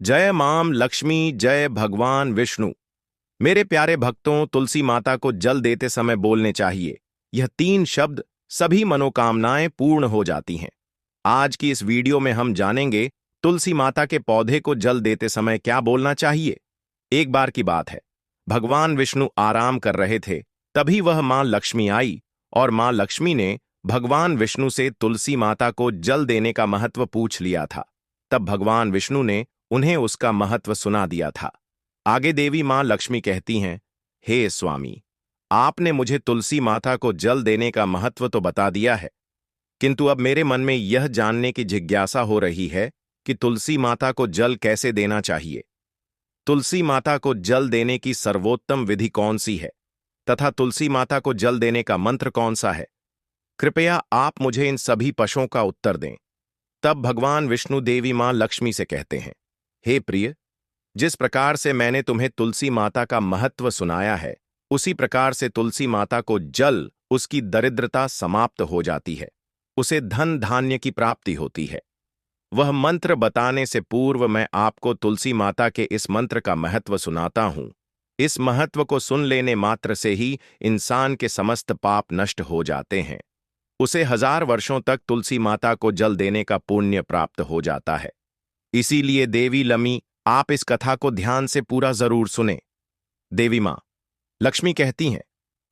जय माम लक्ष्मी, जय भगवान विष्णु। मेरे प्यारे भक्तों, तुलसी माता को जल देते समय बोलने चाहिए यह 3 शब्द, सभी मनोकामनाएं पूर्ण हो जाती हैं। आज की इस वीडियो में हम जानेंगे तुलसी माता के पौधे को जल देते समय क्या बोलना चाहिए। एक बार की बात है, भगवान विष्णु आराम कर रहे थे, तभी वह मां लक्ष्मी आई और मां लक्ष्मी ने भगवान विष्णु से तुलसी माता को जल देने का महत्व पूछ लिया था। तब भगवान विष्णु ने उन्हें उसका महत्व सुना दिया था। आगे देवी मां लक्ष्मी कहती हैं, हे स्वामी, आपने मुझे तुलसी माता को जल देने का महत्व तो बता दिया है, किंतु अब मेरे मन में यह जानने की जिज्ञासा हो रही है कि तुलसी माता को जल कैसे देना चाहिए। तुलसी माता को जल देने की सर्वोत्तम विधि कौन सी है तथा तुलसी माता को जल देने का मंत्र कौन सा है? कृपया आप मुझे इन सभी प्रश्नों का उत्तर दें। तब भगवान विष्णु देवी मां लक्ष्मी से कहते हैं, हे प्रिय, जिस प्रकार से मैंने तुम्हें तुलसी माता का महत्व सुनाया है, उसी प्रकार से तुलसी माता को जल उसकी दरिद्रता समाप्त हो जाती है, उसे धन धान्य की प्राप्ति होती है। वह मंत्र बताने से पूर्व मैं आपको तुलसी माता के इस मंत्र का महत्व सुनाता हूं। इस महत्व को सुन लेने मात्र से ही इंसान के समस्त पाप नष्ट हो जाते हैं। उसे 1000 वर्षों तक तुलसी माता को जल देने का पुण्य प्राप्त हो जाता है। इसीलिए देवी लमी, आप इस कथा को ध्यान से पूरा जरूर सुने। देवी मां लक्ष्मी कहती हैं,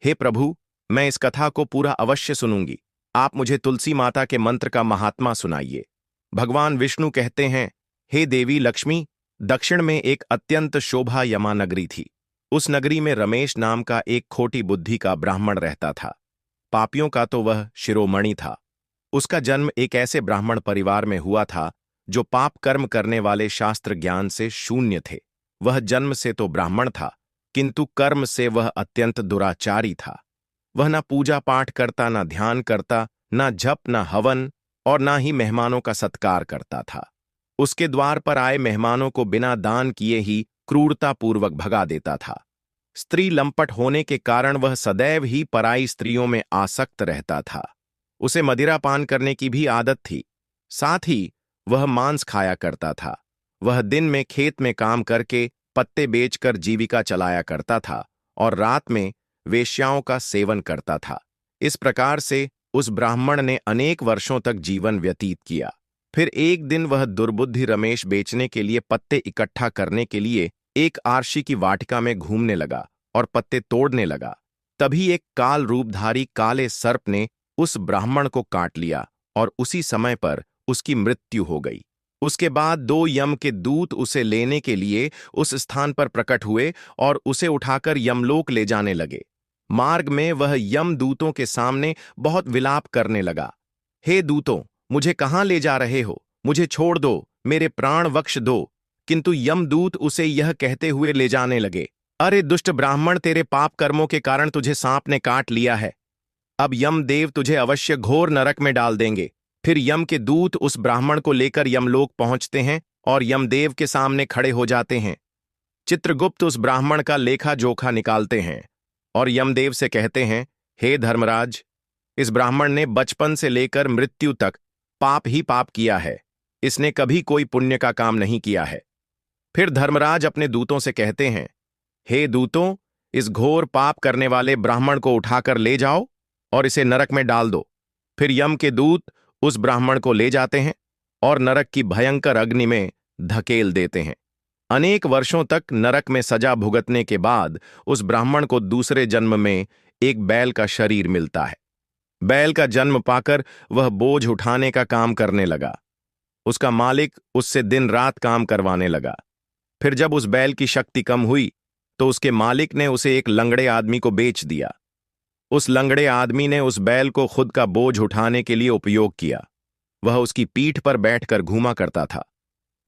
हे प्रभु, मैं इस कथा को पूरा अवश्य सुनूंगी। आप मुझे तुलसी माता के मंत्र का महात्मा सुनाइए। भगवान विष्णु कहते हैं, हे देवी लक्ष्मी, दक्षिण में एक अत्यंत शोभायमा नगरी थी। उस नगरी में रमेश नाम का एक खोटी बुद्धि का ब्राह्मण रहता था। पापियों का तो वह शिरोमणि था। उसका जन्म एक ऐसे ब्राह्मण परिवार में हुआ था जो पाप कर्म करने वाले शास्त्र ज्ञान से शून्य थे। वह जन्म से तो ब्राह्मण था, किंतु कर्म से वह अत्यंत दुराचारी था। वह न पूजा पाठ करता, न ध्यान करता, न जप, न हवन और न ही मेहमानों का सत्कार करता था। उसके द्वार पर आए मेहमानों को बिना दान किए ही क्रूरतापूर्वक भगा देता था। स्त्री लंपट होने के कारण वह सदैव ही पराई स्त्रियों में आसक्त रहता था। उसे मदिरा पान करने की भी आदत थी। साथ ही वह मांस खाया करता था। वह दिन में खेत में काम करके पत्ते बेचकर जीविका चलाया करता था और रात में वेश्याओं का सेवन करता था। इस प्रकार से उस ब्राह्मण ने अनेक वर्षों तक जीवन व्यतीत किया। फिर एक दिन वह दुर्बुद्धि रमेश बेचने के लिए पत्ते इकट्ठा करने के लिए एक आरशी की वाटिका में घूमने लगा और पत्ते तोड़ने लगा। तभी एक काल रूपधारी काले सर्प ने उस ब्राह्मण को काट लिया और उसी समय पर उसकी मृत्यु हो गई। उसके बाद 2 यम के दूत उसे लेने के लिए उस स्थान पर प्रकट हुए और उसे उठाकर यमलोक ले जाने लगे। मार्ग में वह यम दूतों के सामने बहुत विलाप करने लगा, हे दूतों, मुझे कहाँ ले जा रहे हो? मुझे छोड़ दो, मेरे प्राण बख्श दो। किंतु यमदूत उसे यह कहते हुए ले जाने लगे, अरे दुष्ट ब्राह्मण, तेरे पाप कर्मों के कारण तुझे सांप ने काट लिया है। अब यमदेव तुझे अवश्य घोर नरक में डाल देंगे। फिर यम के दूत उस ब्राह्मण को लेकर यमलोक पहुंचते हैं और यमदेव के सामने खड़े हो जाते हैं। चित्रगुप्त उस ब्राह्मण का लेखा जोखा निकालते हैं और यमदेव से कहते हैं, हे धर्मराज, इस ब्राह्मण ने बचपन से लेकर मृत्यु तक पाप ही पाप किया है। इसने कभी कोई पुण्य का काम नहीं किया है। फिर धर्मराज अपने दूतों से कहते हैं, हे दूतों, इस घोर पाप करने वाले ब्राह्मण को उठाकर ले जाओ और इसे नरक में डाल दो। फिर यम के दूत उस ब्राह्मण को ले जाते हैं और नरक की भयंकर अग्नि में धकेल देते हैं। अनेक वर्षों तक नरक में सजा भुगतने के बाद उस ब्राह्मण को दूसरे जन्म में एक बैल का शरीर मिलता है। बैल का जन्म पाकर वह बोझ उठाने का काम करने लगा। उसका मालिक उससे दिन रात काम करवाने लगा। फिर जब उस बैल की शक्ति कम हुई तो उसके मालिक ने उसे एक लंगड़े आदमी को बेच दिया। उस लंगड़े आदमी ने उस बैल को खुद का बोझ उठाने के लिए उपयोग किया। वह उसकी पीठ पर बैठकर घूमा करता था।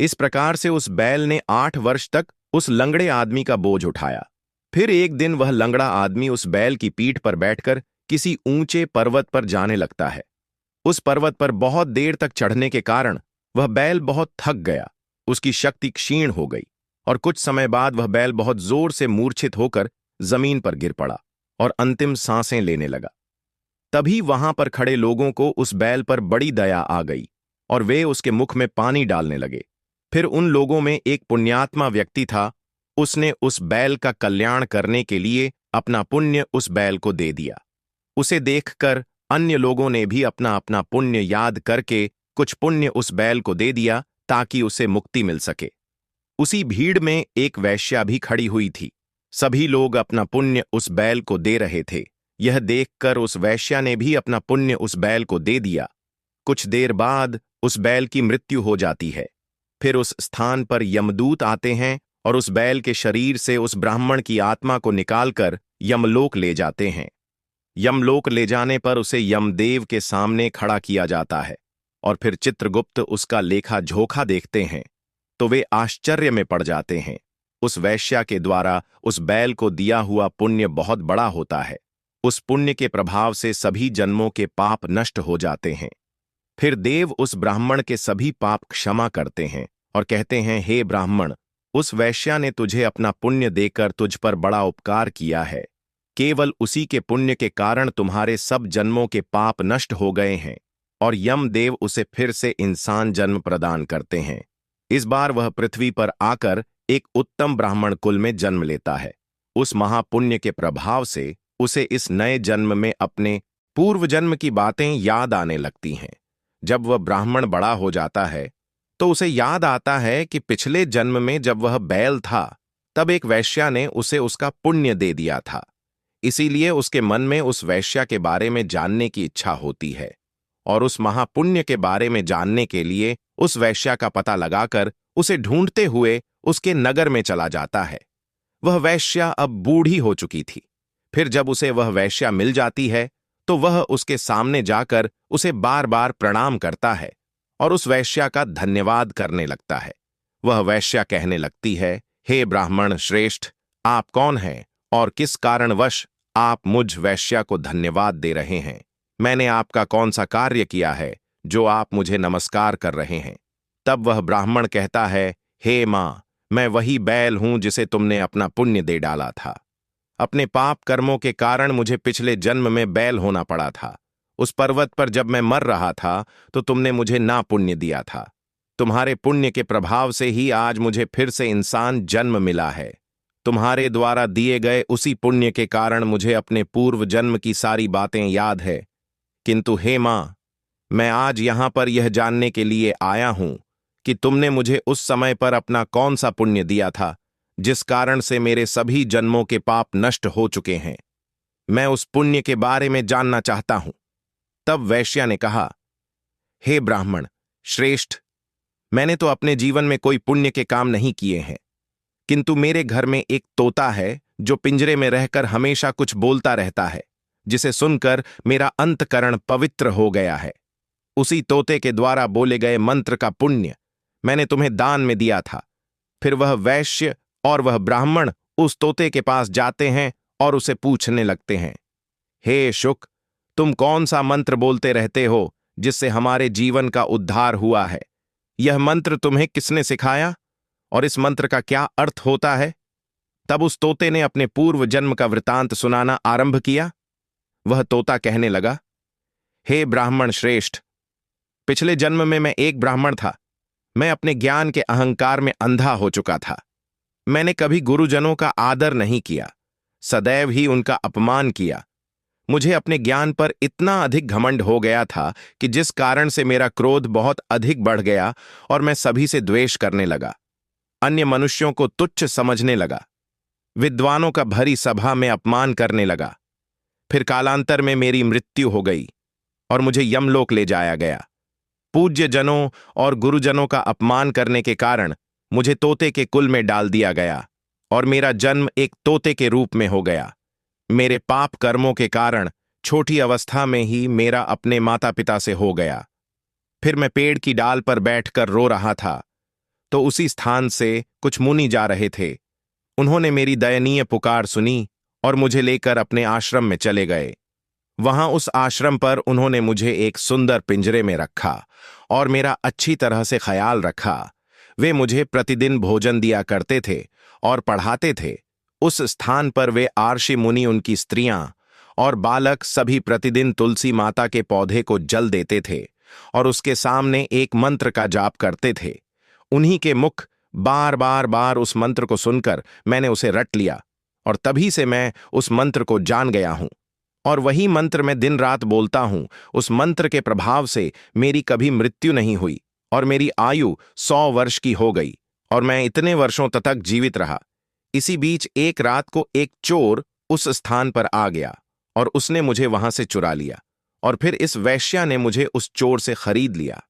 इस प्रकार से उस बैल ने 8 वर्ष तक उस लंगड़े आदमी का बोझ उठाया। फिर एक दिन वह लंगड़ा आदमी उस बैल की पीठ पर बैठकर किसी ऊंचे पर्वत पर जाने लगता है। उस पर्वत पर बहुत देर तक चढ़ने के कारण वह बैल बहुत थक गया। उसकी शक्ति क्षीण हो गई और कुछ समय बाद वह बैल बहुत जोर से मूर्छित होकर जमीन पर गिर पड़ा और अंतिम सांसें लेने लगा। तभी वहां पर खड़े लोगों को उस बैल पर बड़ी दया आ गई और वे उसके मुख में पानी डालने लगे। फिर उन लोगों में एक पुण्यात्मा व्यक्ति था। उसने उस बैल का कल्याण करने के लिए अपना पुण्य उस बैल को दे दिया। उसे देखकर अन्य लोगों ने भी अपना अपना पुण्य याद करके कुछ पुण्य उस बैल को दे दिया ताकि उसे मुक्ति मिल सके। उसी भीड़ में एक वेश्या भी खड़ी हुई थी। सभी लोग अपना पुण्य उस बैल को दे रहे थे। यह देखकर उस वेश्या ने भी अपना पुण्य उस बैल को दे दिया। कुछ देर बाद उस बैल की मृत्यु हो जाती है। फिर उस स्थान पर यमदूत आते हैं और उस बैल के शरीर से उस ब्राह्मण की आत्मा को निकालकर यमलोक ले जाते हैं। यमलोक ले जाने पर उसे यमदेव के सामने खड़ा किया जाता है और फिर चित्रगुप्त उसका लेखा जोखा देखते हैं तो वे आश्चर्य में पड़ जाते हैं। उस वैश्या के द्वारा उस बैल को दिया हुआ पुण्य बहुत बड़ा होता है। उस पुण्य के प्रभाव से सभी जन्मों के पाप नष्ट हो जाते हैं। फिर देव उस ब्राह्मण के सभी पाप क्षमा करते हैं और कहते हैं, हे ब्राह्मण, उस वैश्या ने तुझे अपना पुण्य देकर तुझ पर बड़ा उपकार किया है। केवल उसी के पुण्य के कारण तुम्हारे सब जन्मों के पाप नष्ट हो गए हैं और यमदेव उसे फिर से इंसान जन्म प्रदान करते हैं। इस बार वह पृथ्वी पर आकर एक उत्तम ब्राह्मण कुल में जन्म लेता है। उस महापुण्य के प्रभाव से उसे इस नए जन्म में अपने पूर्व जन्म की बातें याद आने लगती हैं। जब वह ब्राह्मण बड़ा हो जाता है तो उसे याद आता है कि पिछले जन्म में जब वह बैल था तब एक वैश्या ने उसे उसका पुण्य दे दिया था। इसीलिए उसके मन में उस वैश्या के बारे में जानने की इच्छा होती है और उस महापुण्य के बारे में जानने के लिए उस वैश्या का पता लगाकर उसे ढूंढते हुए उसके नगर में चला जाता है। वह वैश्या अब बूढ़ी हो चुकी थी। फिर जब उसे वह वैश्या मिल जाती है तो वह उसके सामने जाकर उसे बार बार प्रणाम करता है और उस वैश्या का धन्यवाद करने लगता है। वह वैश्या कहने लगती है, हे ब्राह्मण श्रेष्ठ, आप कौन हैं और किस कारणवश आप मुझ वैश्या को धन्यवाद दे रहे हैं? मैंने आपका कौन सा कार्य किया है जो आप मुझे नमस्कार कर रहे हैं? तब वह ब्राह्मण कहता है, हे मां, मैं वही बैल हूं जिसे तुमने अपना पुण्य दे डाला था। अपने पाप कर्मों के कारण मुझे पिछले जन्म में बैल होना पड़ा था। उस पर्वत पर जब मैं मर रहा था तो तुमने मुझे ना पुण्य दिया था। तुम्हारे पुण्य के प्रभाव से ही आज मुझे फिर से इंसान जन्म मिला है। तुम्हारे द्वारा दिए गए उसी पुण्य के कारण मुझे अपने पूर्व जन्म की सारी बातें याद है। किंतु हे मां, मैं आज यहां पर यह जानने के लिए आया हूं कि तुमने मुझे उस समय पर अपना कौन सा पुण्य दिया था जिस कारण से मेरे सभी जन्मों के पाप नष्ट हो चुके हैं। मैं उस पुण्य के बारे में जानना चाहता हूं। तब वैश्या ने कहा, हे ब्राह्मण श्रेष्ठ, मैंने तो अपने जीवन में कोई पुण्य के काम नहीं किए हैं, किंतु मेरे घर में एक तोता है जो पिंजरे में रहकर हमेशा कुछ बोलता रहता है, जिसे सुनकर मेरा अंतकरण पवित्र हो गया है। उसी तोते के द्वारा बोले गए मंत्र का पुण्य मैंने तुम्हें दान में दिया था। फिर वह वैश्य और वह ब्राह्मण उस तोते के पास जाते हैं और उसे पूछने लगते हैं, हे शुक, तुम कौन सा मंत्र बोलते रहते हो जिससे हमारे जीवन का उद्धार हुआ है? यह मंत्र तुम्हें किसने सिखाया और इस मंत्र का क्या अर्थ होता है? तब उस तोते ने अपने पूर्व जन्म का वृतांत सुनाना आरंभ किया। वह तोता कहने लगा, हे ब्राह्मण श्रेष्ठ, पिछले जन्म में मैं एक ब्राह्मण था। मैं अपने ज्ञान के अहंकार में अंधा हो चुका था। मैंने कभी गुरुजनों का आदर नहीं किया, सदैव ही उनका अपमान किया। मुझे अपने ज्ञान पर इतना अधिक घमंड हो गया था कि जिस कारण से मेरा क्रोध बहुत अधिक बढ़ गया और मैं सभी से द्वेष करने लगा। अन्य मनुष्यों को तुच्छ समझने लगा। विद्वानों का भरी सभा में अपमान करने लगा। फिर कालांतर में मेरी मृत्यु हो गई और मुझे यमलोक ले जाया गया। पूज्य जनों और गुरुजनों का अपमान करने के कारण मुझे तोते के कुल में डाल दिया गया और मेरा जन्म एक तोते के रूप में हो गया। मेरे पाप कर्मों के कारण छोटी अवस्था में ही मेरा अपने माता पिता से हो गया। फिर मैं पेड़ की डाल पर बैठकर रो रहा था तो उसी स्थान से कुछ मुनि जा रहे थे। उन्होंने मेरी दयनीय पुकार सुनी और मुझे लेकर अपने आश्रम में चले गए। वहां उस आश्रम पर उन्होंने मुझे एक सुंदर पिंजरे में रखा और मेरा अच्छी तरह से ख्याल रखा। वे मुझे प्रतिदिन भोजन दिया करते थे और पढ़ाते थे। उस स्थान पर वे आर्षि मुनि, उनकी स्त्रियां और बालक सभी प्रतिदिन तुलसी माता के पौधे को जल देते थे और उसके सामने एक मंत्र का जाप करते थे। उन्हीं के मुख बार बार बार उस मंत्र को सुनकर मैंने उसे रट लिया, और तभी से मैं उस मंत्र को जान गया हूं। और वही मंत्र मैं दिन रात बोलता हूं। उस मंत्र के प्रभाव से मेरी कभी मृत्यु नहीं हुई, और मेरी आयु 100 वर्ष की हो गई, और मैं इतने वर्षों तक जीवित रहा। इसी बीच एक रात को एक चोर उस स्थान पर आ गया, और उसने मुझे वहां से चुरा लिया, और फिर इस वैश्या ने मुझे उस चोर से खरीद लिया।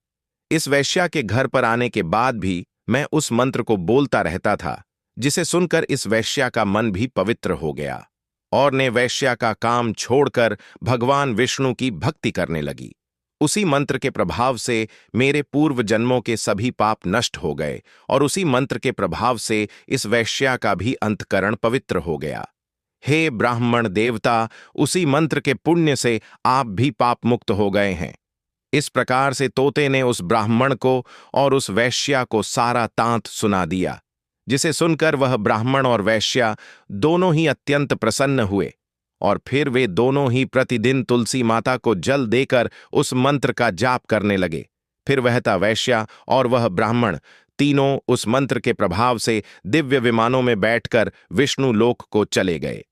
इस वैश्या के घर पर आने के बाद भी मैं उस मंत्र को बोलता रहता था, जिसे सुनकर इस वैश्या का मन भी पवित्र हो गया, और ने वैश्या का काम छोड़कर भगवान विष्णु की भक्ति करने लगी। उसी मंत्र के प्रभाव से मेरे पूर्व जन्मों के सभी पाप नष्ट हो गए, और उसी मंत्र के प्रभाव से इस वैश्या का भी अंतकरण पवित्र हो गया। हे ब्राह्मण देवता, उसी मंत्र के पुण्य से आप भी पाप मुक्त हो गए हैं। इस प्रकार से तोते ने उस ब्राह्मण को और उस वैश्या को सारा तांत सुना दिया, जिसे सुनकर वह ब्राह्मण और वैश्या दोनों ही अत्यंत प्रसन्न हुए, और फिर वे दोनों ही प्रतिदिन तुलसी माता को जल देकर उस मंत्र का जाप करने लगे। फिर वहता वैश्या और वह ब्राह्मण तीनों उस मंत्र के प्रभाव से दिव्य विमानों में बैठकर विष्णु लोक को चले गए।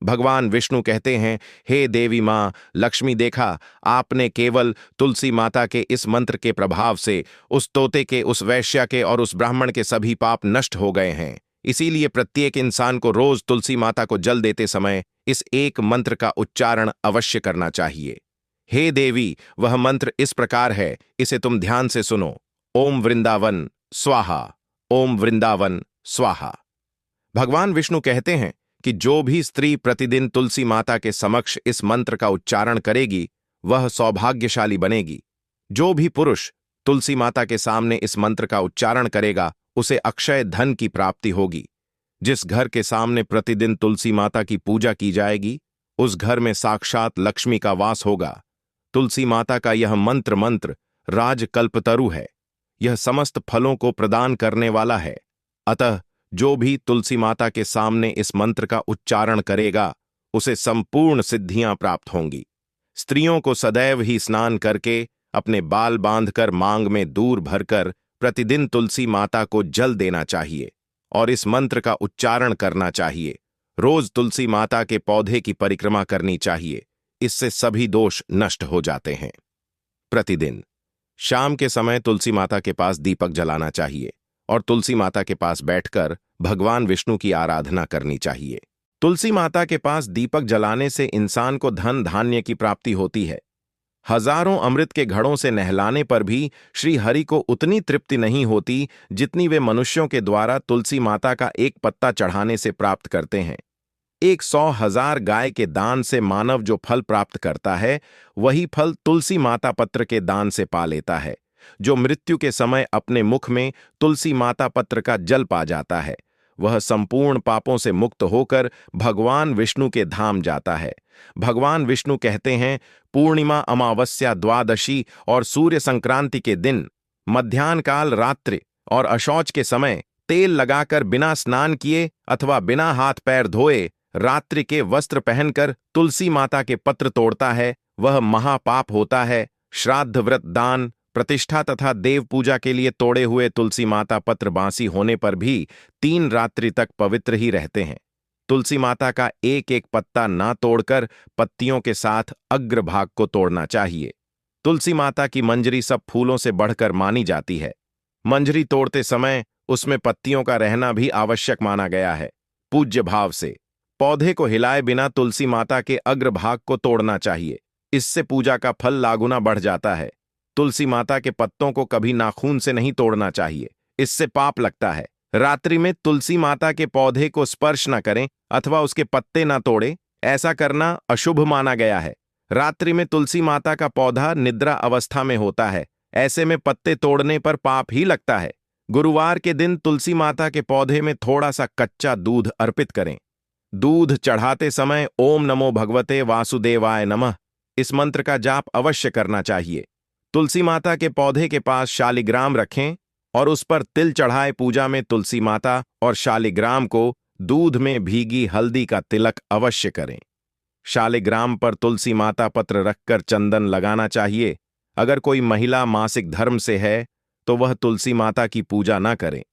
भगवान विष्णु कहते हैं, हे देवी मां लक्ष्मी, देखा आपने केवल तुलसी माता के इस मंत्र के प्रभाव से उस तोते के, उस वैश्या के और उस ब्राह्मण के सभी पाप नष्ट हो गए हैं। इसीलिए प्रत्येक इंसान को रोज तुलसी माता को जल देते समय इस एक मंत्र का उच्चारण अवश्य करना चाहिए। हे देवी, वह मंत्र इस प्रकार है, इसे तुम ध्यान से सुनो। ओम वृंदावन स्वाहा, ओम वृंदावन स्वाहा। भगवान विष्णु कहते हैं कि जो भी स्त्री प्रतिदिन तुलसी माता के समक्ष इस मंत्र का उच्चारण करेगी, वह सौभाग्यशाली बनेगी। जो भी पुरुष तुलसी माता के सामने इस मंत्र का उच्चारण करेगा, उसे अक्षय धन की प्राप्ति होगी। जिस घर के सामने प्रतिदिन तुलसी माता की पूजा की जाएगी, उस घर में साक्षात लक्ष्मी का वास होगा। तुलसी माता का यह मंत्र राजकल्पतरु है। यह समस्त फलों को प्रदान करने वाला है। अतः जो भी तुलसी माता के सामने इस मंत्र का उच्चारण करेगा, उसे संपूर्ण सिद्धियां प्राप्त होंगी। स्त्रियों को सदैव ही स्नान करके, अपने बाल बांधकर, मांग में दूर भरकर प्रतिदिन तुलसी माता को जल देना चाहिए और इस मंत्र का उच्चारण करना चाहिए। रोज तुलसी माता के पौधे की परिक्रमा करनी चाहिए। इससे सभी दोष नष्ट हो जाते हैं। प्रतिदिन शाम के समय तुलसी माता के पास दीपक जलाना चाहिए और तुलसी माता के पास बैठकर भगवान विष्णु की आराधना करनी चाहिए। तुलसी माता के पास दीपक जलाने से इंसान को धन धान्य की प्राप्ति होती है। हजारों अमृत के घड़ों से नहलाने पर भी श्री हरि को उतनी तृप्ति नहीं होती जितनी वे मनुष्यों के द्वारा तुलसी माता का एक पत्ता चढ़ाने से प्राप्त करते हैं। 100,000 गाय के दान से मानव जो फल प्राप्त करता है, वही फल तुलसी माता पत्र के दान से पा लेता है। जो मृत्यु के समय अपने मुख में तुलसी माता पत्र का जल पा जाता है, वह संपूर्ण पापों से मुक्त होकर भगवान विष्णु के धाम जाता है। भगवान विष्णु कहते हैं, पूर्णिमा, अमावस्या, द्वादशी और सूर्य संक्रांति के दिन, मध्याह्न काल, रात्रि और अशौच के समय तेल लगाकर बिना स्नान किए अथवा बिना हाथ पैर धोए रात्रि के वस्त्र पहनकर तुलसी माता के पत्र तोड़ता है, वह महापाप होता है। श्राद्ध, व्रत, दान, प्रतिष्ठा तथा देव पूजा के लिए तोड़े हुए तुलसी माता पत्र बासी होने पर भी 3 रात्रि तक पवित्र ही रहते हैं। तुलसी माता का एक एक पत्ता ना तोड़कर पत्तियों के साथ अग्रभाग को तोड़ना चाहिए। तुलसी माता की मंजरी सब फूलों से बढ़कर मानी जाती है। मंजरी तोड़ते समय उसमें पत्तियों का रहना भी आवश्यक माना गया है। पूज्य भाव से पौधे को हिलाए बिना तुलसी माता के अग्रभाग को तोड़ना चाहिए। इससे पूजा का फल लागुना बढ़ जाता है। तुलसी माता के पत्तों को कभी नाखून से नहीं तोड़ना चाहिए, इससे पाप लगता है। रात्रि में तुलसी माता के पौधे को स्पर्श न करें अथवा उसके पत्ते न तोड़ें, ऐसा करना अशुभ माना गया है। रात्रि में तुलसी माता का पौधा निद्रा अवस्था में होता है, ऐसे में पत्ते तोड़ने पर पाप ही लगता है। गुरुवार के दिन तुलसी माता के पौधे में थोड़ा सा कच्चा दूध अर्पित करें। दूध चढ़ाते समय ओम नमो भगवते वासुदेवाय नमः इस मंत्र का जाप अवश्य करना चाहिए। तुलसी माता के पौधे के पास शालिग्राम रखें और उस पर तिल चढ़ाए पूजा में तुलसी माता और शालिग्राम को दूध में भीगी हल्दी का तिलक अवश्य करें। शालिग्राम पर तुलसी माता पत्र रखकर चंदन लगाना चाहिए। अगर कोई महिला मासिक धर्म से है तो वह तुलसी माता की पूजा न करें।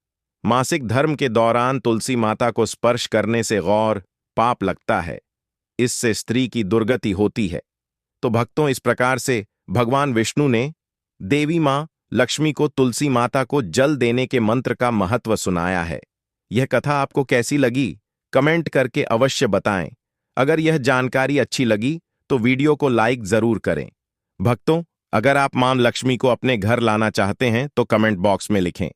मासिक धर्म के दौरान तुलसी माता को स्पर्श करने से गौर पाप लगता है। इससे स्त्री की दुर्गति होती है। तो भक्तों, इस प्रकार से भगवान विष्णु ने देवी मां लक्ष्मी को तुलसी माता को जल देने के मंत्र का महत्व सुनाया है। यह कथा आपको कैसी लगी, कमेंट करके अवश्य बताएं। अगर यह जानकारी अच्छी लगी तो वीडियो को लाइक जरूर करें। भक्तों, अगर आप मां लक्ष्मी को अपने घर लाना चाहते हैं तो कमेंट बॉक्स में लिखें,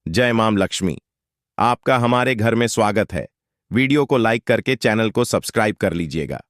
जय मां लक्ष्मी। आपका हमारे घर में स्वागत है। वीडियो को लाइक करके चैनल को सब्सक्राइब कर लीजिएगा।